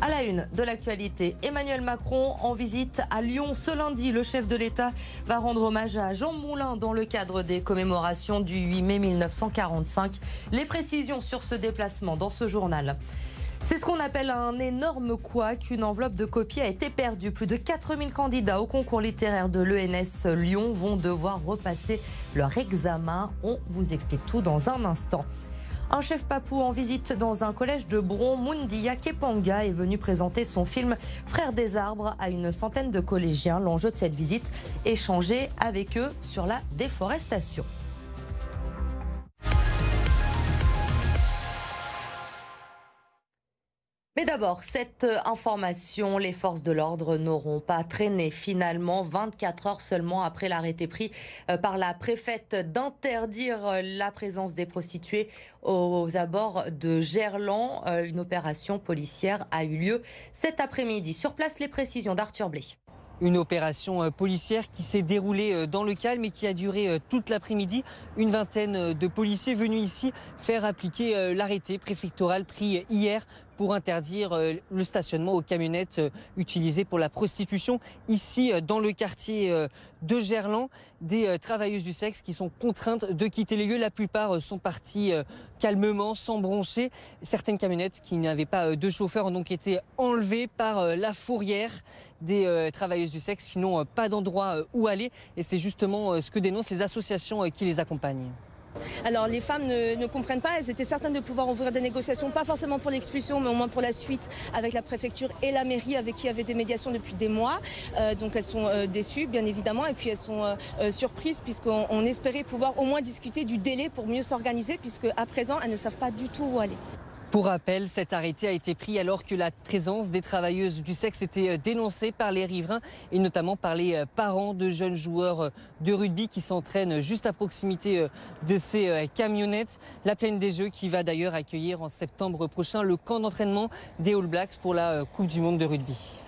À la une de l'actualité, Emmanuel Macron en visite à Lyon ce lundi. Le chef de l'État va rendre hommage à Jean Moulin dans le cadre des commémorations du 8 mai 1945. Les précisions sur ce déplacement dans ce journal. C'est ce qu'on appelle un énorme couac. Une enveloppe de copies a été perdue. Plus de 4000 candidats au concours littéraire de l'ENS Lyon vont devoir repasser leur examen. On vous explique tout dans un instant. Un chef papou en visite dans un collège de Bron, Moundia Kepanga, est venu présenter son film Frères des arbres à une centaine de collégiens. L'enjeu de cette visite, échanger avec eux sur la déforestation. Mais d'abord, cette information, les forces de l'ordre n'auront pas traîné finalement 24 heures seulement après l'arrêté pris par la préfète d'interdire la présence des prostituées aux abords de Gerland. Une opération policière a eu lieu cet après-midi. Sur place, les précisions d'Arthur Blé. Une opération policière qui s'est déroulée dans le calme et qui a duré toute l'après-midi. Une vingtaine de policiers venus ici faire appliquer l'arrêté préfectoral pris hier pour interdire le stationnement aux camionnettes utilisées pour la prostitution. Ici, dans le quartier de Gerland, des travailleuses du sexe qui sont contraintes de quitter les lieux. La plupart sont parties calmement, sans broncher. Certaines camionnettes qui n'avaient pas de chauffeur ont donc été enlevées par la fourrière des travailleuses du sexe qui n'ont pas d'endroit où aller. Et c'est justement ce que dénoncent les associations qui les accompagnent. Alors les femmes ne comprennent pas, elles étaient certaines de pouvoir ouvrir des négociations, pas forcément pour l'expulsion, mais au moins pour la suite avec la préfecture et la mairie avec qui il y avait des médiations depuis des mois. Donc elles sont déçues bien évidemment et puis elles sont surprises puisqu'on espérait pouvoir au moins discuter du délai pour mieux s'organiser puisque à présent elles ne savent pas du tout où aller. Pour rappel, cet arrêté a été pris alors que la présence des travailleuses du sexe était dénoncée par les riverains et notamment par les parents de jeunes joueurs de rugby qui s'entraînent juste à proximité de ces camionnettes. La Plaine des Jeux qui va d'ailleurs accueillir en septembre prochain le camp d'entraînement des All Blacks pour la Coupe du Monde de rugby.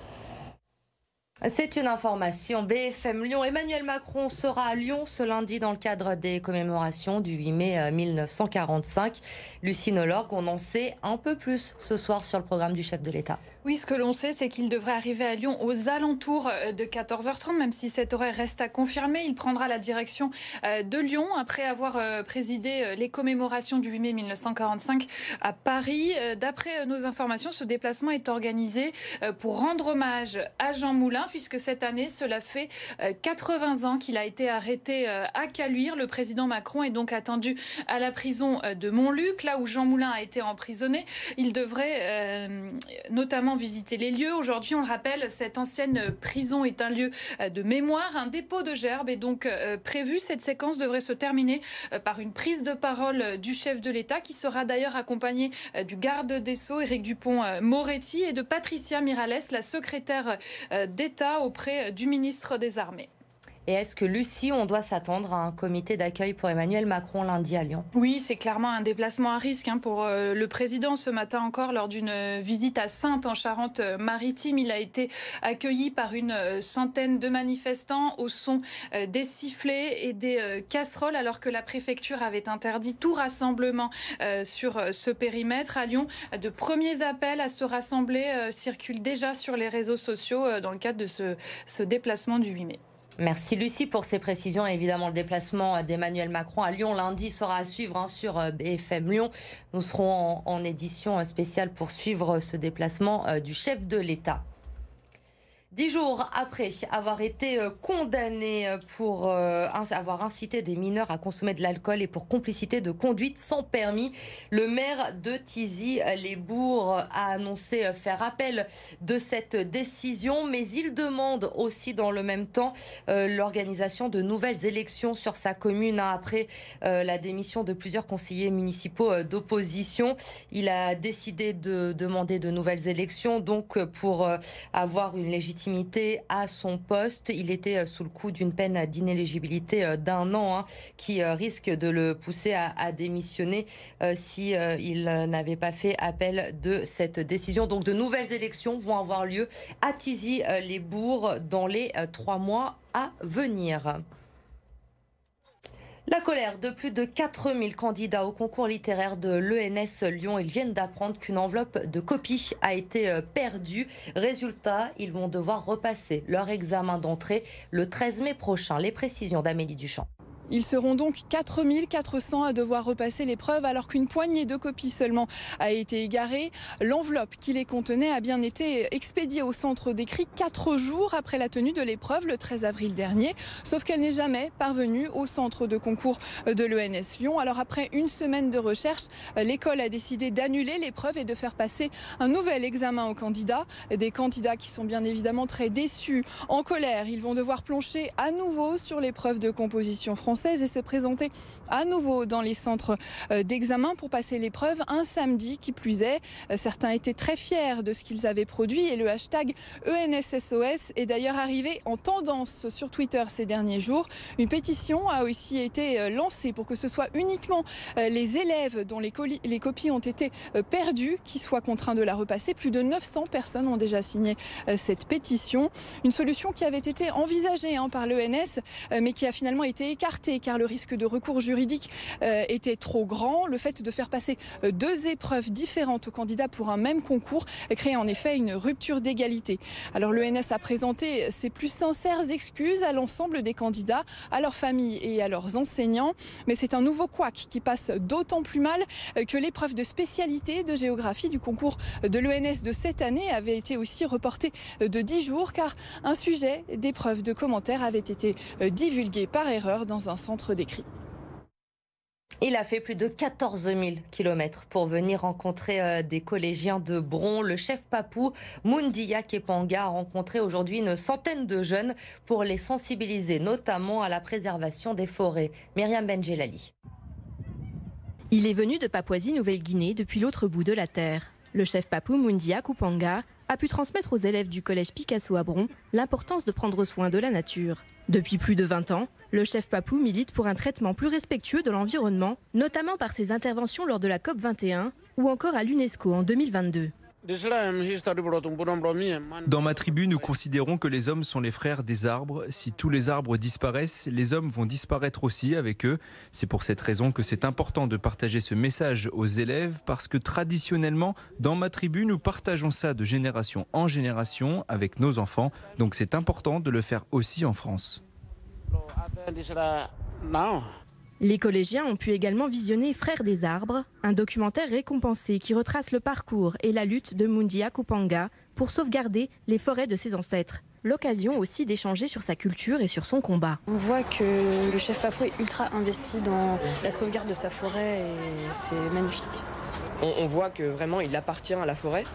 C'est une information BFM Lyon. Emmanuel Macron sera à Lyon ce lundi dans le cadre des commémorations du 8 mai 1945. Lucie Nolorgue, on en sait un peu plus ce soir sur le programme du chef de l'État. Oui, ce que l'on sait, c'est qu'il devrait arriver à Lyon aux alentours de 14h30, même si cet horaire reste à confirmer. Il prendra la direction de Lyon après avoir présidé les commémorations du 8 mai 1945 à Paris. D'après nos informations, ce déplacement est organisé pour rendre hommage à Jean Moulin, puisque cette année, cela fait 80 ans qu'il a été arrêté à Caluire. Le président Macron est donc attendu à la prison de Montluc, là où Jean Moulin a été emprisonné. Il devrait notamment visiter les lieux. Aujourd'hui, on le rappelle, cette ancienne prison est un lieu de mémoire. Un dépôt de gerbes est donc prévu. Cette séquence devrait se terminer par une prise de parole du chef de l'État, qui sera d'ailleurs accompagné du garde des Sceaux, Éric Dupond-Moretti, et de Patricia Mirallès, la secrétaire d'État auprès du ministre des Armées. Et est-ce que, Lucie, on doit s'attendre à un comité d'accueil pour Emmanuel Macron lundi à Lyon? Oui, c'est clairement un déplacement à risque pour le président. Ce matin encore, lors d'une visite à Saintes, en Charente-Maritime, il a été accueilli par une centaine de manifestants au son des sifflets et des casseroles, alors que la préfecture avait interdit tout rassemblement sur ce périmètre. À Lyon, de premiers appels à se rassembler circulent déjà sur les réseaux sociaux dans le cadre de ce déplacement du 8 mai. Merci Lucie pour ces précisions. Évidemment, le déplacement d'Emmanuel Macron à Lyon lundi sera à suivre sur BFM Lyon. Nous serons en édition spéciale pour suivre ce déplacement du chef de l'État. 10 jours après avoir été condamné pour avoir incité des mineurs à consommer de l'alcool et pour complicité de conduite sans permis, le maire de Thizy-les-Bourgs a annoncé faire appel de cette décision, mais il demande aussi dans le même temps l'organisation de nouvelles élections sur sa commune après la démission de plusieurs conseillers municipaux d'opposition. Il a décidé de demander de nouvelles élections donc pour avoir une légitimité à son poste. Il était sous le coup d'une peine d'inéligibilité d'1 an qui risque de le pousser à démissionner si il n'avait pas fait appel de cette décision. Donc de nouvelles élections vont avoir lieu à Thizy-les-Bourgs dans les 3 mois à venir. La colère de plus de 4000 candidats au concours littéraire de l'ENS Lyon. Ils viennent d'apprendre qu'une enveloppe de copies a été perdue. Résultat, ils vont devoir repasser leur examen d'entrée le 13 mai prochain. Les précisions d'Amélie Duchamp. Ils seront donc 4400 à devoir repasser l'épreuve alors qu'une poignée de copies seulement a été égarée. L'enveloppe qui les contenait a bien été expédiée au centre d'écrit 4 jours après la tenue de l'épreuve le 13 avril dernier. Sauf qu'elle n'est jamais parvenue au centre de concours de l'ENS Lyon. Alors après une semaine de recherche, l'école a décidé d'annuler l'épreuve et de faire passer un nouvel examen aux candidats. Des candidats qui sont bien évidemment très déçus, en colère. Ils vont devoir plancher à nouveau sur l'épreuve de composition française et se présenter à nouveau dans les centres d'examen pour passer l'épreuve un samedi qui plus est. Certains étaient très fiers de ce qu'ils avaient produit et le hashtag ENSSOS est d'ailleurs arrivé en tendance sur Twitter ces derniers jours. Une pétition a aussi été lancée pour que ce soit uniquement les élèves dont les copies ont été perdues qui soient contraints de la repasser. Plus de 900 personnes ont déjà signé cette pétition. Une solution qui avait été envisagée par l'ENS mais qui a finalement été écartée car le risque de recours juridique était trop grand. Le fait de faire passer 2 épreuves différentes aux candidats pour un même concours crée en effet une rupture d'égalité. Alors l'ENS a présenté ses plus sincères excuses à l'ensemble des candidats, à leurs familles et à leurs enseignants. Mais c'est un nouveau couac qui passe d'autant plus mal que l'épreuve de spécialité de géographie du concours de l'ENS de cette année avait été aussi reportée de 10 jours car un sujet d'épreuve de commentaires avait été divulgué par erreur dans un centre d'écrit. Il a fait plus de 14 000 kilomètres pour venir rencontrer des collégiens de Bron. Le chef papou Moundia Kepanga a rencontré aujourd'hui une centaine de jeunes pour les sensibiliser, notamment à la préservation des forêts. Myriam Benjelali. Il est venu de Papouasie-Nouvelle-Guinée depuis l'autre bout de la terre. Le chef papou Moundia Kepanga a pu transmettre aux élèves du collège Picasso à Bron l'importance de prendre soin de la nature. Depuis plus de 20 ans, le chef papou milite pour un traitement plus respectueux de l'environnement, notamment par ses interventions lors de la COP21 ou encore à l'UNESCO en 2022. Dans ma tribu, nous considérons que les hommes sont les frères des arbres. Si tous les arbres disparaissent, les hommes vont disparaître aussi avec eux. C'est pour cette raison que c'est important de partager ce message aux élèves parce que traditionnellement, dans ma tribu, nous partageons ça de génération en génération avec nos enfants. Donc c'est important de le faire aussi en France. Les collégiens ont pu également visionner Frères des arbres, un documentaire récompensé qui retrace le parcours et la lutte de Moundia Kepanga pour sauvegarder les forêts de ses ancêtres. L'occasion aussi d'échanger sur sa culture et sur son combat. On voit que le chef papou est ultra investi dans la sauvegarde de sa forêt et c'est magnifique. On voit que vraiment il appartient à la forêt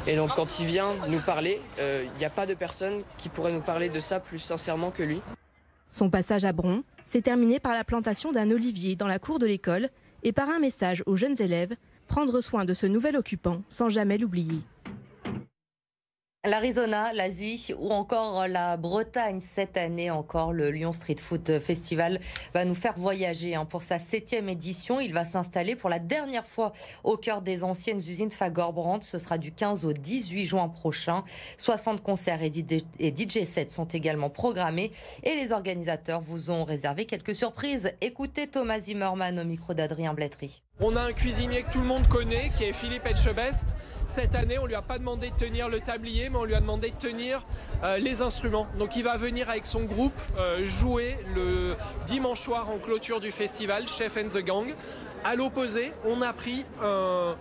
et donc quand il vient nous parler, il n'y a pas de personne qui pourrait nous parler de ça plus sincèrement que lui. Son passage à Bron s'est terminé par la plantation d'un olivier dans la cour de l'école et par un message aux jeunes élèves, prendre soin de ce nouvel occupant sans jamais l'oublier. L'Arizona, l'Asie ou encore la Bretagne. Cette année encore, le Lyon Street Food Festival va nous faire voyager. Pour sa 7e édition, il va s'installer pour la dernière fois au cœur des anciennes usines Fagor-Brandt. Ce sera du 15 au 18 juin prochain. 60 concerts et DJ sets sont également programmés et les organisateurs vous ont réservé quelques surprises. Écoutez Thomas Zimmerman au micro d'Adrien Bletry. On a un cuisinier que tout le monde connaît, qui est Philippe Etchebest. Cette année, on lui a pas demandé de tenir le tablier, mais on lui a demandé de tenir les instruments. Donc il va venir avec son groupe jouer le dimanche soir en clôture du festival, Chef and the Gang. À l'opposé, on a pris un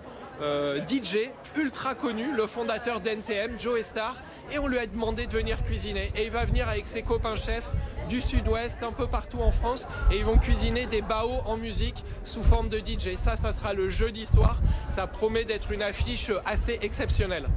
DJ ultra connu, le fondateur d'NTM, Joe Star, et on lui a demandé de venir cuisiner. Et il va venir avec ses copains chefs du sud-ouest, un peu partout en France, et ils vont cuisiner des baos en musique sous forme de DJ. Ça sera le jeudi soir. Ça promet d'être une affiche assez exceptionnelle.